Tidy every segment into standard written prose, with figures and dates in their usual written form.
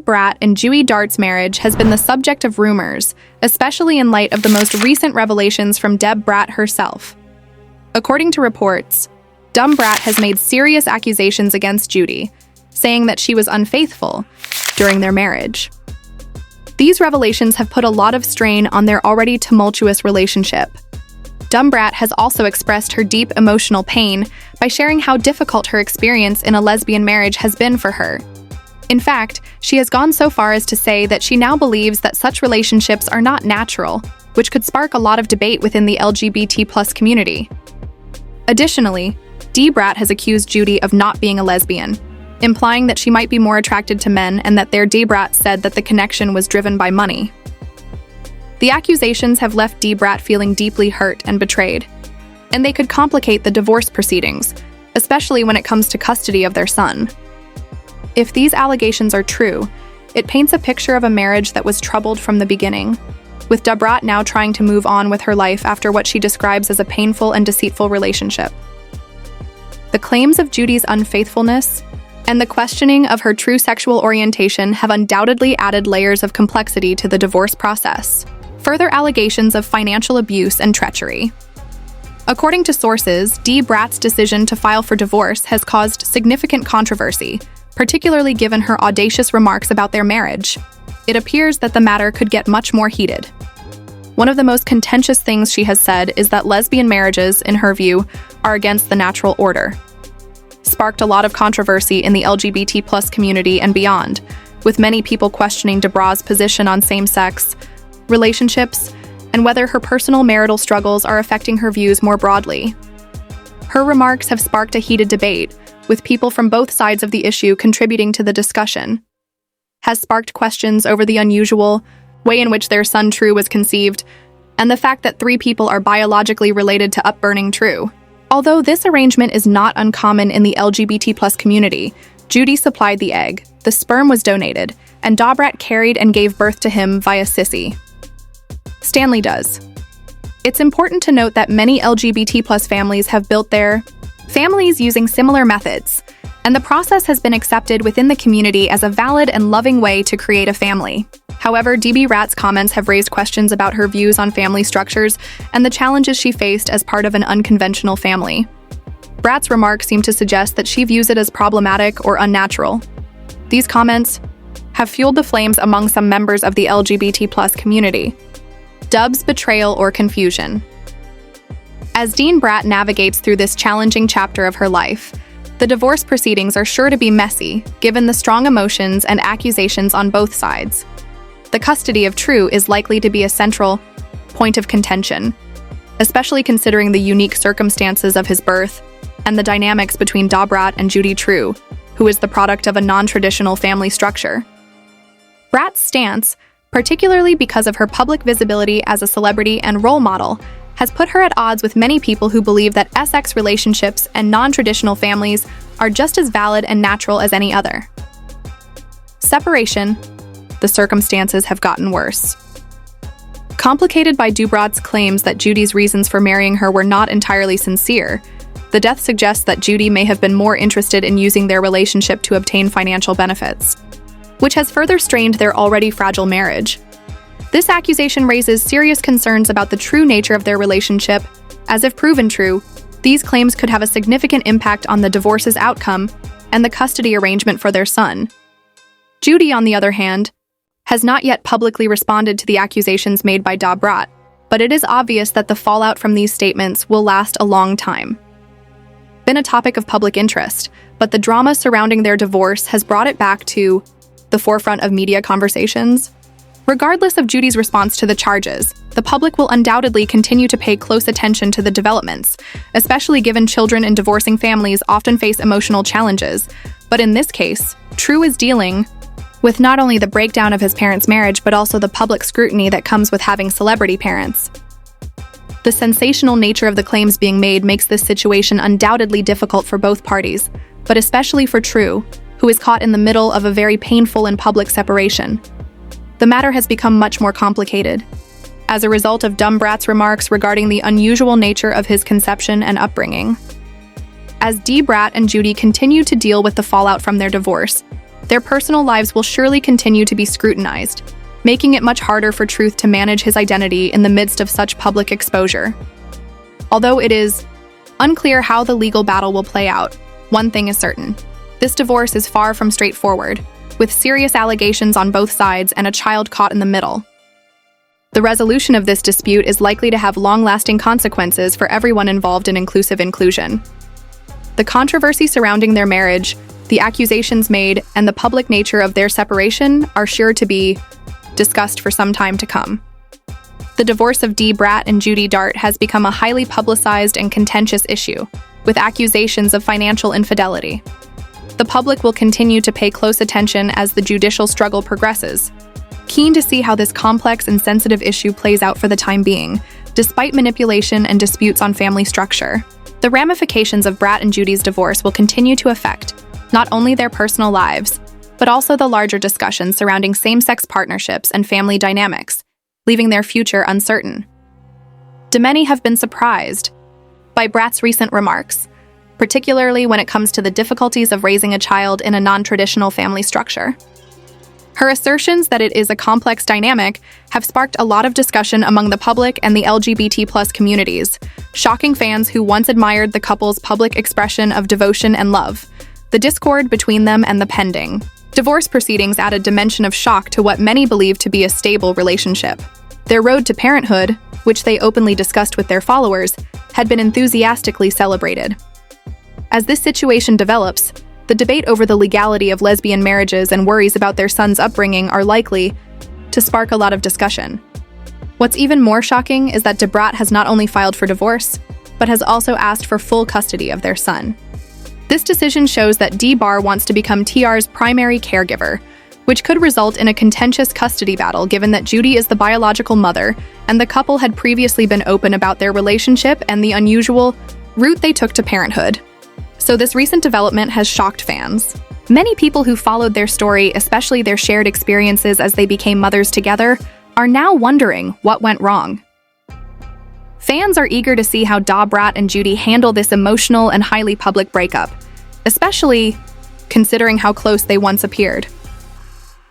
Brat and Judy Dart's marriage has been the subject of rumors, especially in light of the most recent revelations from Brat herself. According to reports, Brat has made serious accusations against Judy, saying that she was unfaithful during their marriage. These revelations have put a lot of strain on their already tumultuous relationship. Brat has also expressed her deep emotional pain by sharing how difficult her experience in a lesbian marriage has been for her. In fact, she has gone so far as to say that she now believes that such relationships are not natural, which could spark a lot of debate within the LGBT+ community. Additionally, Brat has accused Judy of not being a lesbian, implying that she might be more attracted to men and that their Brat said that the connection was driven by money. The accusations have left Brat feeling deeply hurt and betrayed, and they could complicate the divorce proceedings, especially when it comes to custody of their son. If these allegations are true, it paints a picture of a marriage that was troubled from the beginning, with Brat now trying to move on with her life after what she describes as a painful and deceitful relationship. The claims of Judy's unfaithfulness and the questioning of her true sexual orientation have undoubtedly added layers of complexity to the divorce process. Further allegations of financial abuse and treachery. According to sources, Brat's decision to file for divorce has caused significant controversy, particularly given her audacious remarks about their marriage. It appears that the matter could get much more heated. One of the most contentious things she has said is that lesbian marriages, in her view, are against the natural order. Sparked a lot of controversy in the LGBT+ community and beyond, with many people questioning Brat's position on same-sex relationships and whether her personal marital struggles are affecting her views more broadly. Her remarks have sparked a heated debate, with people from both sides of the issue contributing to the discussion. Has sparked questions over the unusual way in which their son True was conceived, and the fact that 3 people are biologically related to upburning True. Although this arrangement is not uncommon in the LGBT+ community, Judy supplied the egg, the sperm was donated, and Brat carried and gave birth to him via sissy. Stanley does. It's important to note that many LGBT+ families have built their families using similar methods, and the process has been accepted within the community as a valid and loving way to create a family. However, Brat's comments have raised questions about her views on family structures and the challenges she faced as part of an unconventional family. Brat's remarks seem to suggest that she views it as problematic or unnatural. These comments have fueled the flames among some members of the LGBT+ community. Dub's betrayal or confusion. As Brat navigates through this challenging chapter of her life, the divorce proceedings are sure to be messy, given the strong emotions and accusations on both sides. The custody of True is likely to be a central point of contention, especially considering the unique circumstances of his birth and the dynamics between Brat and Judy True, who is the product of a non-traditional family structure. Brat's stance, particularly because of her public visibility as a celebrity and role model, has put her at odds with many people who believe that sex relationships and non-traditional families are just as valid and natural as any other. Separation. The circumstances have gotten worse. Complicated by Brat's claims that Judy's reasons for marrying her were not entirely sincere, the death suggests that Judy may have been more interested in using their relationship to obtain financial benefits, which has further strained their already fragile marriage. This accusation raises serious concerns about the true nature of their relationship, as if proven true, these claims could have a significant impact on the divorce's outcome and the custody arrangement for their son. Judy, on the other hand, has not yet publicly responded to the accusations made by Brat, but it is obvious that the fallout from these statements will last a long time. Been a topic of public interest, but the drama surrounding their divorce has brought it back to the forefront of media conversations. Regardless of Judy's response to the charges, the public will undoubtedly continue to pay close attention to the developments, especially given children in divorcing families often face emotional challenges. But in this case, True is dealing with not only the breakdown of his parents' marriage, but also the public scrutiny that comes with having celebrity parents. The sensational nature of the claims being made makes this situation undoubtedly difficult for both parties, but especially for True, who is caught in the middle of a very painful and public separation. The matter has become much more complicated, as a result of Brat's remarks regarding the unusual nature of his conception and upbringing. As Brat and Judy continue to deal with the fallout from their divorce, their personal lives will surely continue to be scrutinized, making it much harder for Truth to manage his identity in the midst of such public exposure. Although it is unclear how the legal battle will play out, one thing is certain. This divorce is far from straightforward, with serious allegations on both sides and a child caught in the middle. The resolution of this dispute is likely to have long-lasting consequences for everyone involved in inclusive inclusion. The controversy surrounding their marriage, the accusations made, and the public nature of their separation are sure to be discussed for some time to come. The divorce of Brat and Judy Dart has become a highly publicized and contentious issue, with accusations of financial infidelity. The public will continue to pay close attention as the judicial struggle progresses, keen to see how this complex and sensitive issue plays out for the time being, despite manipulation and disputes on family structure. The ramifications of Brat and Judy's divorce will continue to affect not only their personal lives, but also the larger discussions surrounding same-sex partnerships and family dynamics, leaving their future uncertain. Many have been surprised by Brat's recent remarks, particularly when it comes to the difficulties of raising a child in a non-traditional family structure. Her assertions that it is a complex dynamic have sparked a lot of discussion among the public and the LGBT+ communities, shocking fans who once admired the couple's public expression of devotion and love. The discord between them and the pending divorce proceedings add a dimension of shock to what many believe to be a stable relationship. Their road to parenthood, which they openly discussed with their followers, had been enthusiastically celebrated. As this situation develops, the debate over the legality of lesbian marriages and worries about their son's upbringing are likely to spark a lot of discussion. What's even more shocking is that Brat has not only filed for divorce, but has also asked for full custody of their son. This decision shows that Bar wants to become TR's primary caregiver, which could result in a contentious custody battle given that Judy is the biological mother and the couple had previously been open about their relationship and the unusual route they took to parenthood. So this recent development has shocked fans. Many people who followed their story, especially their shared experiences as they became mothers together, are now wondering what went wrong. Fans are eager to see how Brat and Judy handle this emotional and highly public breakup, especially considering how close they once appeared.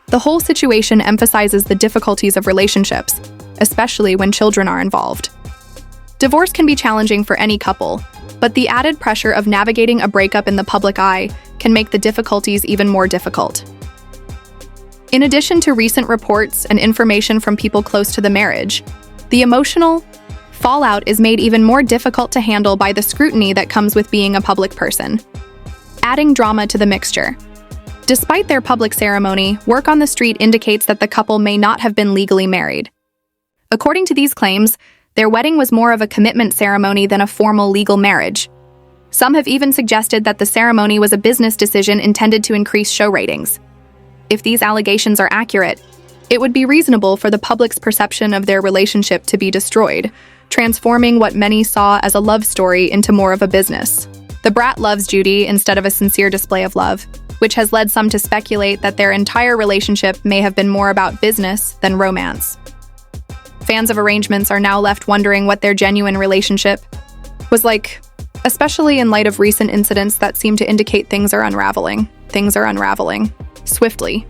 The whole situation emphasizes the difficulties of relationships, especially when children are involved. Divorce can be challenging for any couple, but the added pressure of navigating a breakup in the public eye can make the difficulties even more difficult. In addition to recent reports and information from people close to the marriage, the emotional fallout is made even more difficult to handle by the scrutiny that comes with being a public person, adding drama to the mixture. Despite their public ceremony, work on the street indicates that the couple may not have been legally married. According to these claims, their wedding was more of a commitment ceremony than a formal legal marriage. Some have even suggested that the ceremony was a business decision intended to increase show ratings. If these allegations are accurate, it would be reasonable for the public's perception of their relationship to be destroyed, transforming what many saw as a love story into more of a business. The Brat loves Judy instead of a sincere display of love, which has led some to speculate that their entire relationship may have been more about business than romance. Fans of arrangements are now left wondering what their genuine relationship was like, especially in light of recent incidents that seem to indicate things are unraveling. Things are unraveling swiftly.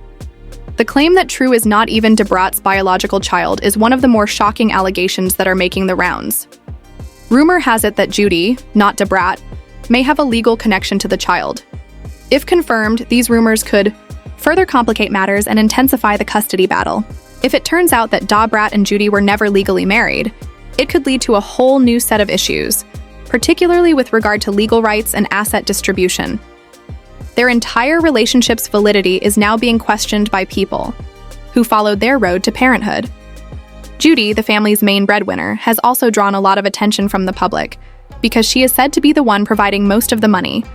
The claim that True is not even Brat's biological child is one of the more shocking allegations that are making the rounds. Rumor has it that Judy, not Brat, may have a legal connection to the child. If confirmed, these rumors could further complicate matters and intensify the custody battle. If it turns out that Brat and Judy were never legally married, it could lead to a whole new set of issues, particularly with regard to legal rights and asset distribution. Their entire relationship's validity is now being questioned by people who followed their road to parenthood. Judy, the family's main breadwinner, has also drawn a lot of attention from the public because she is said to be the one providing most of the money,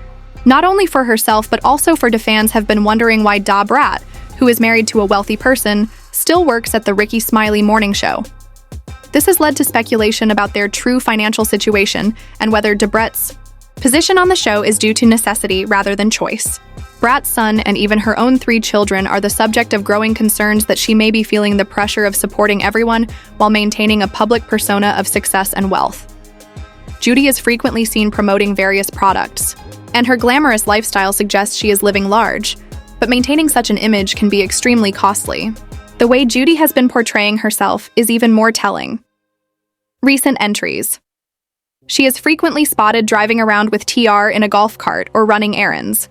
not only for herself but also for fans have been wondering why Brat, who is married to a wealthy person, still works at the Ricky Smiley morning show. This has led to speculation about their true financial situation and whether Brat's position on the show is due to necessity rather than choice. Brat's son and even her own 3 children are the subject of growing concerns that she may be feeling the pressure of supporting everyone while maintaining a public persona of success and wealth. Judy is frequently seen promoting various products, and her glamorous lifestyle suggests she is living large, but maintaining such an image can be extremely costly. The way Judy has been portraying herself is even more telling. Recent entries. She is frequently spotted driving around with TR in a golf cart or running errands.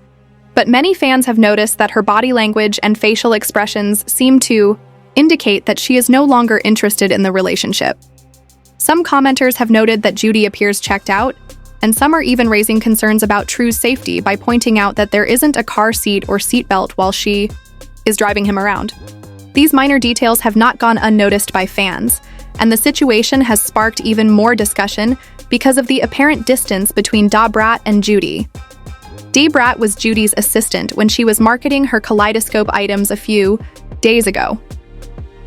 But many fans have noticed that her body language and facial expressions seem to indicate that she is no longer interested in the relationship. Some commenters have noted that Judy appears checked out, and some are even raising concerns about True's safety by pointing out that there isn't a car seat or seatbelt while she is driving him around. These minor details have not gone unnoticed by fans, and the situation has sparked even more discussion because of the apparent distance between Brat and Judy. Brat was Judy's assistant when she was marketing her kaleidoscope items a few days ago.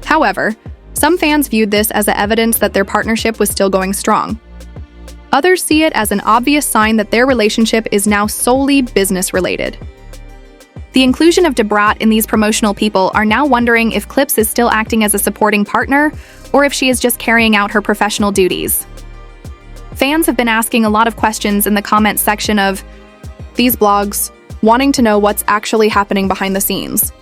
However, some fans viewed this as evidence that their partnership was still going strong. Others see it as an obvious sign that their relationship is now solely business-related. The inclusion of Brat in these promotional people are now wondering if Clips is still acting as a supporting partner or if she is just carrying out her professional duties. Fans have been asking a lot of questions in the comment section of these blogs, wanting to know what's actually happening behind the scenes.